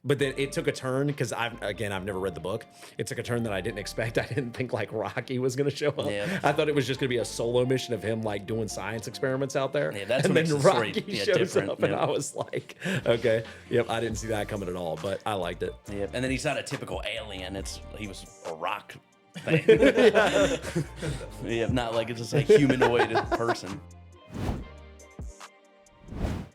But then it took a turn because I've never read the book. It took a turn that I didn't expect. I didn't think like Rocky was gonna show up. Yeah. I thought it was just gonna be a solo mission of him like doing science experiments out there. Yeah, that's and what then makes the story, Rocky yeah, shows different, up, and yeah. I was like, okay, yep, I didn't see that coming at all, but I liked it. Yeah, and then he's not a typical alien. He was a rock thing. Yeah, not like it's just a humanoid person.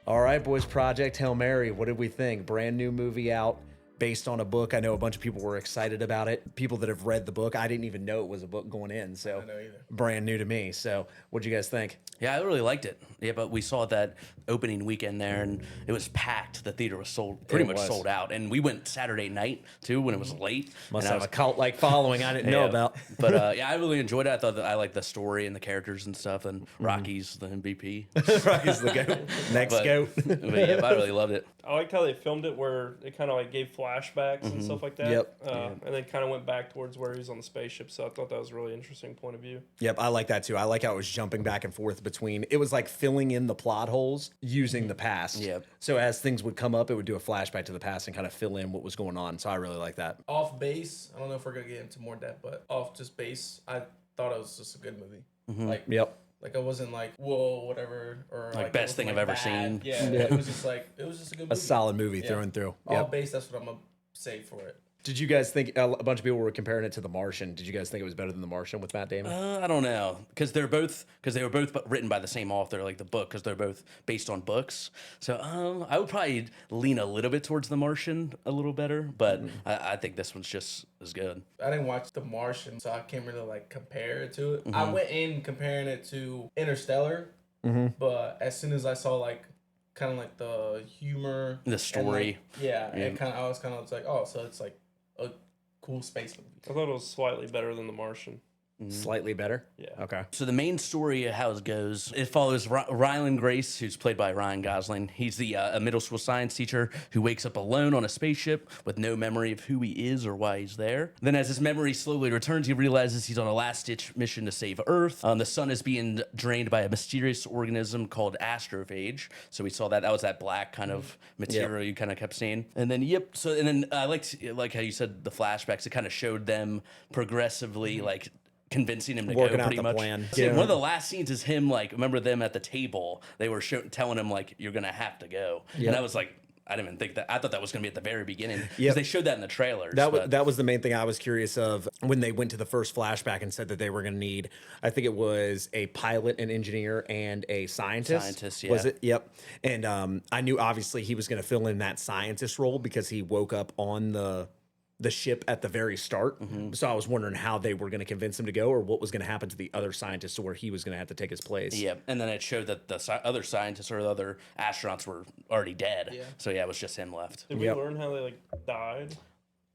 All right, boys, Project Hail Mary. What did we think? Brand new movie out based on a book. I know a bunch of people were excited about it. People that have read the book. I didn't even know it was a book going in, so I don't know either. brand new to me. So what'd you guys think? Yeah, I really liked it. Yeah, but we saw that opening weekend there, and it was packed. The theater was pretty much was. sold out. And we went Saturday night, too, when it was late. Must and have a cult-like following I didn't know about. But yeah, I really enjoyed it. I thought that I liked the story and the characters and stuff, and Rocky's the MVP. Rocky's the goat. Next But, goat. but yeah, I really loved it. I liked how they filmed it, where it kind of like gave flashbacks and stuff like that. Yep. And then kind of went back towards where he was on the spaceship. So I thought that was a really interesting point of view. Yep, I like that too. I like how it was jumping back and forth between. It was like filling in the plot holes using the past. Yep. So as things would come up, it would do a flashback to the past and kind of fill in what was going on. So I really like that. Off base, I don't know if we're gonna get into more depth, but off just base, I thought it was just a good movie. Like, Yep. like I wasn't like whoa, whatever, or Like, it best wasn't, thing I've like, ever bad. seen. Yeah, it was just like it was just a good movie. A solid movie Yeah. through and through. All Yep. base. That's what I'm gonna say for it. Did you guys think a bunch of people were comparing it to The Martian? Did you guys think it was better than The Martian with Matt Damon? I don't know, because they were both written by the same author, like the book, because they're both based on books. So I would probably lean a little bit towards The Martian a little better, but I think this one's just as good. I didn't watch The Martian, so I can't really like compare it to it. I went in comparing it to Interstellar, but as soon as I saw like kind of like the humor, The story. and I was kind of like, oh, so it's like a cool space movie. I thought it was slightly better than The Martian. Slightly better? Yeah. Okay. So the main story of how it goes, it follows Ryland Grace, who's played by Ryan Gosling. He's the a middle school science teacher who wakes up alone on a spaceship with no memory of who he is or why he's there. Then as his memory slowly returns, he realizes he's on a last-ditch mission to save Earth. The sun is being drained by a mysterious organism called astrophage. So we saw that. That was that black kind of material you kind of kept seeing. And then, I like how you said the flashbacks. It kind of showed them progressively, like, convincing him to Working go out pretty the much. plan. So Yeah. one of the last scenes is him, like, remember them at the table? They were telling him, like, you're going to have to go. Yep. And I was like, I didn't even think that. I thought that was going to be at the very beginning. Because Yep. they showed that in the trailers. That was the main thing I was curious of when they went to the first flashback and said that they were going to need, I think it was a pilot, an engineer, and a scientist. Scientist, Was yeah. it? Yep. And I knew obviously he was going to fill in that scientist role because he woke up on the ship at the very start. So I was wondering how they were going to convince him to go or what was going to happen to the other scientists to where he was going to have to take his place. Yeah, and then it showed that the other scientists or the other astronauts were already dead. Yeah. So yeah, it was just him left. Did we Yep. learn how they like died?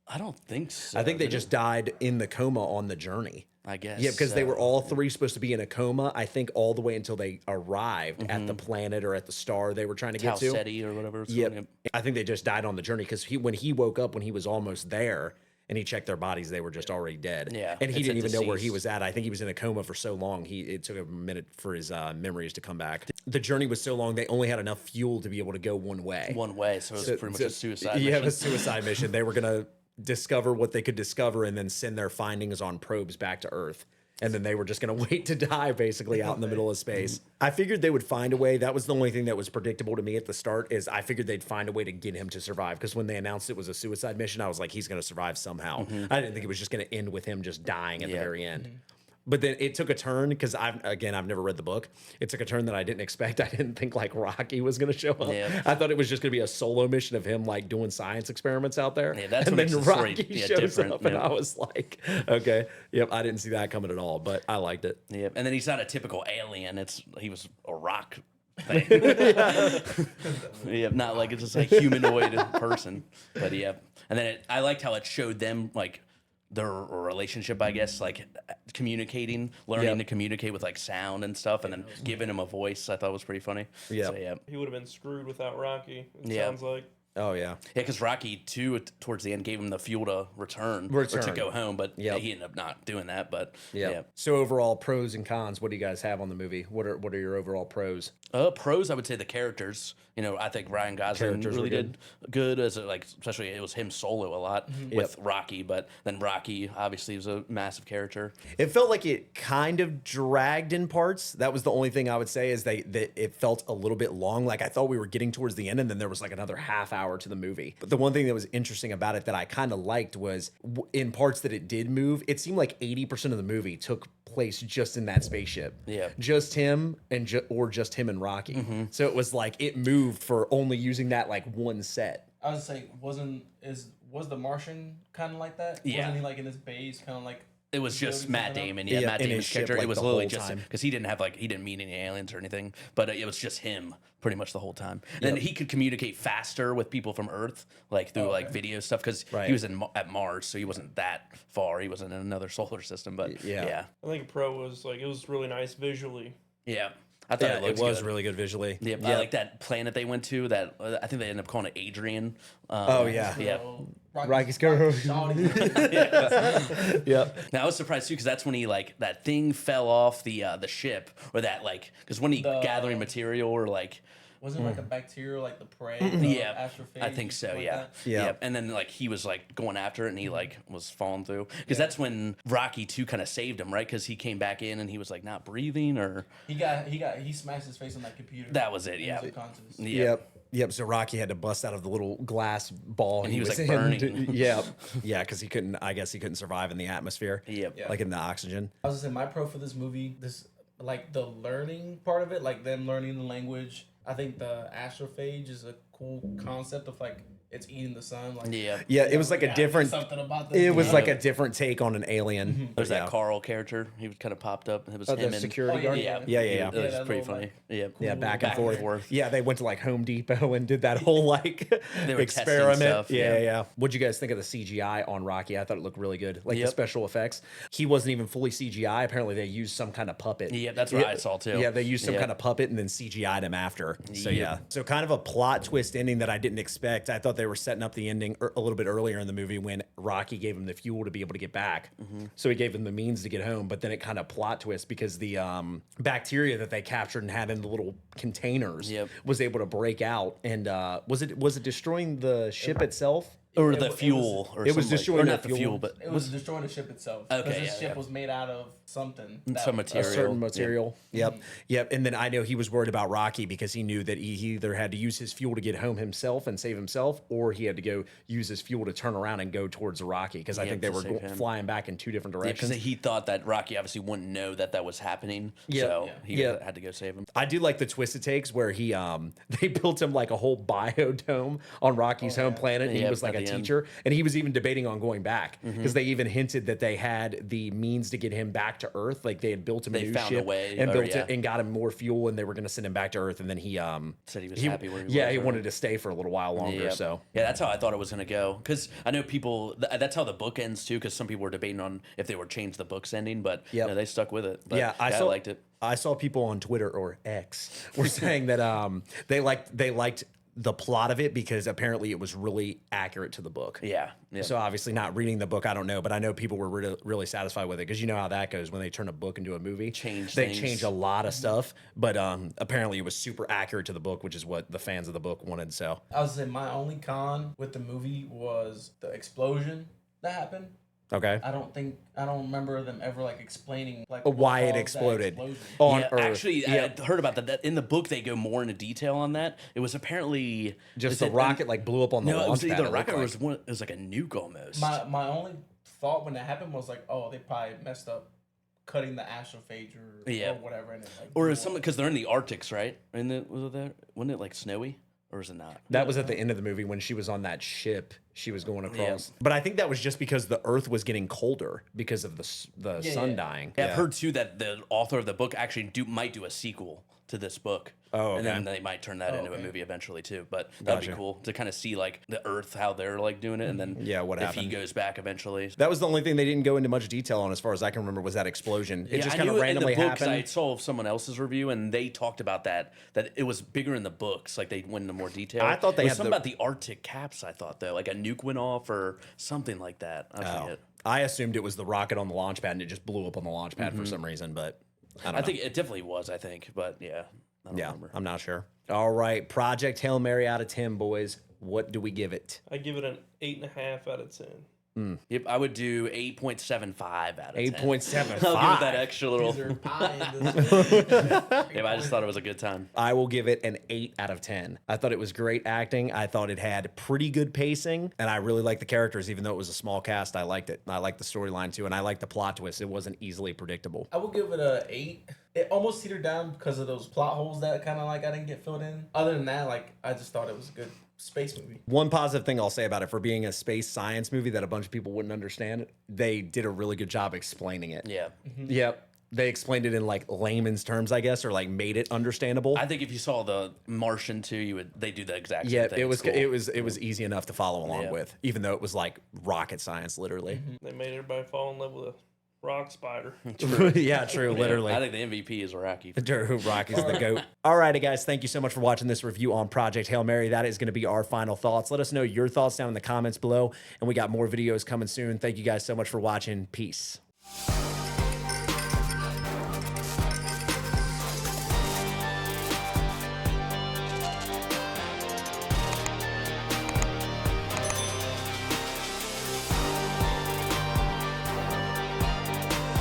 I don't think so. I think they just died in the coma on the journey. I guess. Yeah, because they so. were all three supposed to be in a coma, I think, all the way until they arrived at the planet or at the star they were trying to get to. Tau or whatever. It's Yep. called. I think they just died on the journey because when he woke up, when he was almost there and he checked their bodies, they were just already dead. Yeah, And he it's didn't a even know where he deceased. was at. I think he was in a coma for so long, it took a minute for his memories to come back. The journey was so long, they only had enough fuel to be able to go one way. One way, so it was pretty much a suicide Yeah, mission. a suicide mission. They were going to discover what they could discover and then send their findings on probes back to Earth. And then they were just going to wait to die basically out in the middle of space. I figured they would find a way. That was the only thing that was predictable to me at the start is I figured they'd find a way to get him to survive. Because when they announced it was a suicide mission, I was like, he's going to survive somehow. I didn't think it was just going to end with him just dying at the very end. But then it took a turn because I've never read the book. It took a turn that I didn't expect. I didn't think like Rocky was going to show up. Yeah. I thought it was just going to be a solo mission of him like doing science experiments out there. Yeah, that's and what then makes the story, Rocky yeah, shows different, up, and yeah. I was like, okay, yep, I didn't see that coming at all, but I liked it. Yeah, and then he's not a typical alien. He was a rock thing. Yeah, not like it's just a humanoid person. But yeah, and then I liked how it showed them like their relationship, I guess, like communicating, learning Yep. to communicate with like sound and stuff, and then giving him a voice. I thought was pretty funny. Yep. So, yeah. He would have been screwed without Rocky. It Yeah. sounds like. Oh yeah. Yeah, because Rocky too towards the end gave him the fuel to return. Or to Return. go home, but Yep. he ended up not doing that. But Yeah. yeah. So overall pros and cons, what do you guys have on the movie? What are your overall pros? Pros, I would say the characters. I think Ryan Gosling Characters really were did good as especially it was him solo a lot with Yep. Rocky, but then Rocky obviously was a massive character. It felt like it kind of dragged in parts. That was the only thing I would say is that it felt a little bit long. Like I thought we were getting towards the end, and then there was like another half hour to the movie. But the one thing that was interesting about it that I kind of liked was in parts that it did move, it seemed like 80% of the movie took place just in that spaceship. Yeah. Just him or just him and Rocky. So it was like it moved for only using that like one set. I was say, was the Martian kind of like that? Yeah. Wasn't he like in his base, kind of like? It was just Matt Damon, yeah, Yeah, Matt in Damon's his ship, character. like, It was the literally whole just time. because he didn't meet any aliens or anything, but it was just him pretty much the whole time. And then he could communicate faster with people from Earth, like through like video stuff, because Right. he was at Mars, so he wasn't that far. He wasn't in another solar system, but Yeah. yeah, I think a pro was like it was really nice visually. yeah. I thought Yeah, it looked it was good. really good visually. Yep. I like that planet they went to. That I think they ended up calling it Adrian. Oh yeah. Yeah. Rocky's girl. Yep. Now I was surprised too because that's when he that thing fell off the ship or that because when he gathering material or Wasn't it like a bacteria, like the prey? yeah, Astrophage, I think so. like Yeah. that? Yeah. And then he was going after it and he was falling through because that's when Rocky 2 kind of saved him, right? Because he came back in and he was not breathing or He smashed his face on that computer. that was it. in Yeah. subconscious. Yep. So Rocky had to bust out of the little glass ball And he was, in. burning. Yep. Yeah, because he couldn't. I guess he couldn't survive in the atmosphere. Yep. Yeah. Like in the oxygen. I was gonna say my pro for this movie, like the learning part of it, like them learning the language. I think the astrophage is a cool concept of it's eating the sun. Like Yeah. Yeah, it was like a yeah, different. something about this. It was movie. like a different take on an alien. There's Yeah. that Carl character. He kind of popped up. It was Oh, him the and security guard? Yeah. Yeah. It was that pretty little, funny. Yeah. Yeah, back and Back and forth. forth. Yeah, they went to Home Depot and did that whole They were testing experiment. stuff, Yeah, yeah. yeah. What'd you guys think of the CGI on Rocky? I thought it looked really good. Like the Yep. special effects. He wasn't even fully CGI. Apparently, they used some kind of puppet. Yeah, that's what I saw, too. Yeah, they used some Yeah. kind of puppet and then CGI'd him after. So Yep. yeah, so kind of a plot twist ending that I didn't expect. I thought they were setting up the ending a little bit earlier in the movie when Rocky gave him the fuel to be able to get back. So he gave him the means to get home, but then it kind of plot twist because the bacteria that they captured and had in the little containers Yep. was able to break out. And was it destroying the ship itself? Or It the was- fuel, or it was something destroying or the not the fuel. fuel, but It was destroying the ship itself. Okay, Because the yeah, ship yeah. was made out of something. some A material. certain Yeah. material. Yep. Yep. And then I know he was worried about Rocky because he knew that he either had to use his fuel to get home himself and save himself, or he had to go use his fuel to turn around and go towards Rocky because I Yep, think they to were save him. flying back in two different Yeah, because directions. he thought that Rocky obviously wouldn't know that was happening, Yeah. so Yeah. he Yeah. had to go save him. I do like the twist it takes where he they built him like a whole biodome on Rocky's home planet and he Yep, was like at a the end. teacher and he was even debating on going back because they even hinted that they had the means to get him back to Earth, like they had built him a They new found a ship way, and or built yeah. it and got him more fuel and they were going to send him back to Earth and then he Said he was happy where he was, yeah, he or- wanted to stay for a little while longer. Yep. So yeah, that's how I thought it was gonna go. Because I know people. That's how the book ends too. Because some people were debating on if they would change the book's ending, but Yep. they stuck with it. But yeah, I liked it. I saw people on Twitter or X were saying that they liked the plot of it because apparently it was really accurate to the book. Yeah, yeah. So obviously not reading the book, I don't know, but I know people were really satisfied with it because you know how that goes when they turn a book into a movie. They things. change a lot of stuff, but apparently it was super accurate to the book, which is what the fans of the book wanted. So I was saying my only con with the movie was the explosion that happened. okay, I don't remember them ever explaining why what it caused that exploded explosion. on Yeah, Earth. actually, Yeah. I heard about that. That in the book they go more into detail on that. It was apparently Just is the it- rocket blew up on the No, it was launch pad. either a it rocket looked or like. it was one. It was like a nuke almost. My only thought when that happened was oh, they probably messed up cutting the astrophage or whatever, and it or blew is something up. because they're in the Arctics, right? Was it there? Wasn't it snowy or is it not? That was at the end of the movie when she was on that ship she was going across. But I think that was just because the Earth was getting colder because of the sun dying. Yeah, I've heard too that the author of the book actually might do a sequel to this book. Oh, and then okay. they might turn that into a movie eventually too. But that'd be cool to kind of see like the Earth, how they're like doing it, and then what if happened. he goes back eventually. That was the only thing they didn't go into much detail on, as far as I can remember, was that explosion. It just I kind of knew randomly in the books, happened. I saw someone else's review, and they talked about that it was bigger in the books. Like they went into more detail. I thought they it was had something about the Arctic caps. I thought though, like a nuke went off or something like that. I forget. I assumed it was the rocket on the launch pad, and it just blew up on the launch pad for some reason, but I don't know. I think it definitely was. I think, but yeah, I don't remember. I'm not sure. All right, Project Hail Mary out of 10, boys. What do we give it? I give it an 8.5 out of 10. Yep, I would do 8.75 out of 10. 8.75. I'll give it that extra little. These are high in this. Yeah, I just thought it was a good time. I will give it an 8 out of 10. I thought it was great acting. I thought it had pretty good pacing, and I really liked the characters, even though it was a small cast. I liked it. I liked the storyline too, and I liked the plot twist. It wasn't easily predictable. I would give it a 8. It almost teetered down because of those plot holes that kind of like I didn't get filled in. Other than that, like I just thought it was a good space movie. One positive thing I'll say about it, for being a space science movie that a bunch of people wouldn't understand, they did a really good job explaining it. Yeah. Yep. They explained it in like layman's terms, I guess, or like made it understandable. I think if you saw the Martian too, they do the exact same Yeah, thing. it It's was cool. it was easy enough to follow along Yeah. with, even though it was like rocket science, literally. They made everybody fall in love with a rock spider. Yeah, true, literally. I think the MVP is Rocky. Rocky's the GOAT. All righty, guys. Thank you so much for watching this review on Project Hail Mary. That is going to be our final thoughts. Let us know your thoughts down in the comments below. And we got more videos coming soon. Thank you guys so much for watching. Peace.